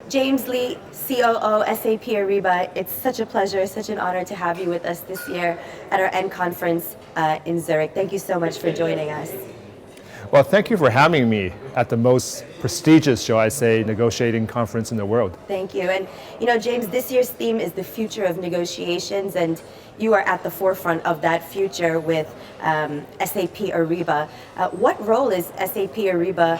James Lee, COO, SAP Ariba, it's such a pleasure, such an honor to have you with us this year at our end conference in Zurich. Thank you so much for joining us. Well, thank you for having me at the most prestigious, shall I say, negotiating conference in the world. Thank you. And James, this year's theme is the future of negotiations, and you are at the forefront of that future with SAP Ariba. What role is SAP Ariba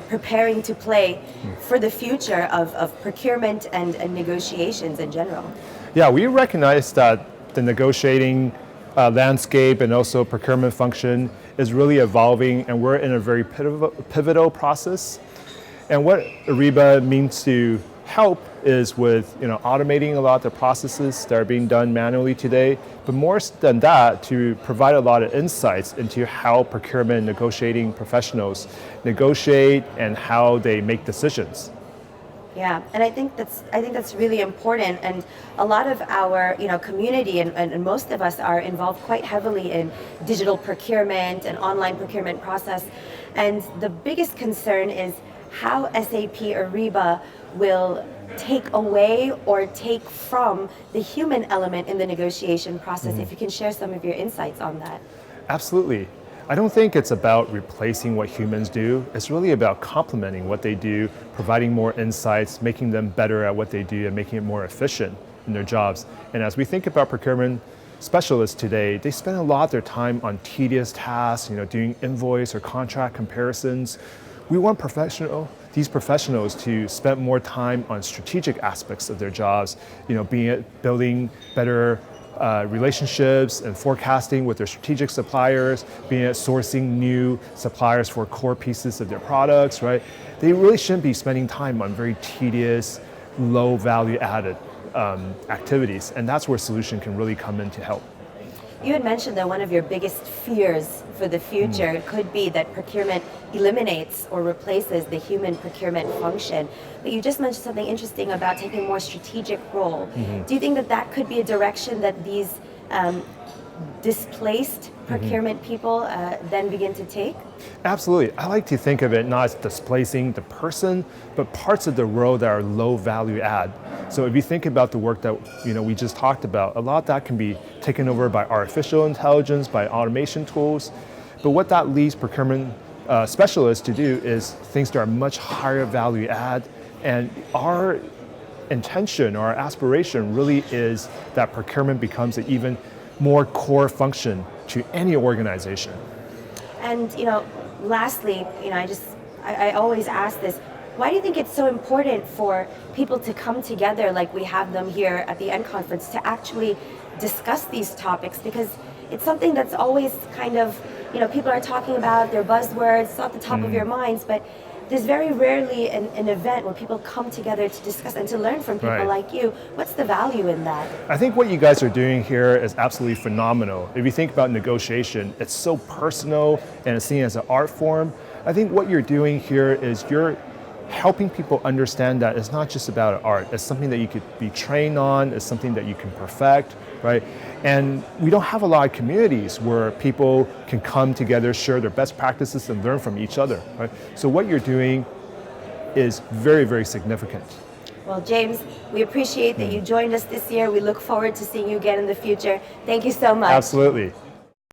preparing to play for the future of procurement and negotiations in general? Yeah, we recognize that the negotiating landscape and also procurement function is really evolving, and we're in a very pivotal process. And what Ariba means to help is with automating a lot of the processes that are being done manually today, but more than that, to provide a lot of insights into how procurement and negotiating professionals negotiate and how they make decisions. Yeah, and I think that's really important, and a lot of our community and most of us are involved quite heavily in digital procurement and online procurement process, and the biggest concern is how SAP Ariba will take away or take from the human element in the negotiation process. If you can share some of your insights on that. Absolutely. I don't think it's about replacing what humans do. It's really about complementing what they do, providing more insights, making them better at what they do, and making it more efficient in their jobs. And as we think about procurement specialists today, they spend a lot of their time on tedious tasks, doing invoice or contract comparisons. We want these professionals to spend more time on strategic aspects of their jobs, building better relationships and forecasting with their strategic suppliers, being at sourcing new suppliers for core pieces of their products, right? They really shouldn't be spending time on very tedious, low value added activities, and that's where solution can really come in to help. You had mentioned that one of your biggest fears for the future could be that procurement eliminates or replaces the human procurement function. But you just mentioned something interesting about taking a more strategic role. Do you think that could be a direction that these displaced procurement people then begin to take? Absolutely. I like to think of it not as displacing the person, but parts of the role that are low value add. So if you think about the work that we just talked about, a lot of that can be taken over by artificial intelligence, by automation tools. But what that leaves procurement specialists to do is things that are much higher value add. And our intention or our aspiration really is that procurement becomes an even more core function to any organization. And lastly, I always ask this: why do you think it's so important for people to come together like we have them here at the end conference to actually discuss these topics? Because it's something that's always kind of, people are talking about, their buzzwords, it's not the top of your minds, but there's very rarely an event where people come together to discuss and to learn from people like you. What's the value in that? I think what you guys are doing here is absolutely phenomenal. If you think about negotiation, it's so personal and it's seen as an art form. I think what you're doing here is you're helping people understand that it's not just about art. It's something that you could be trained on. It's something that you can perfect, right? And we don't have a lot of communities where people can come together, share their best practices, and learn from each other, right? So what you're doing is very, very significant. Well, James, we appreciate that you joined us this year. We look forward to seeing you again in the future. Thank you so much. Absolutely.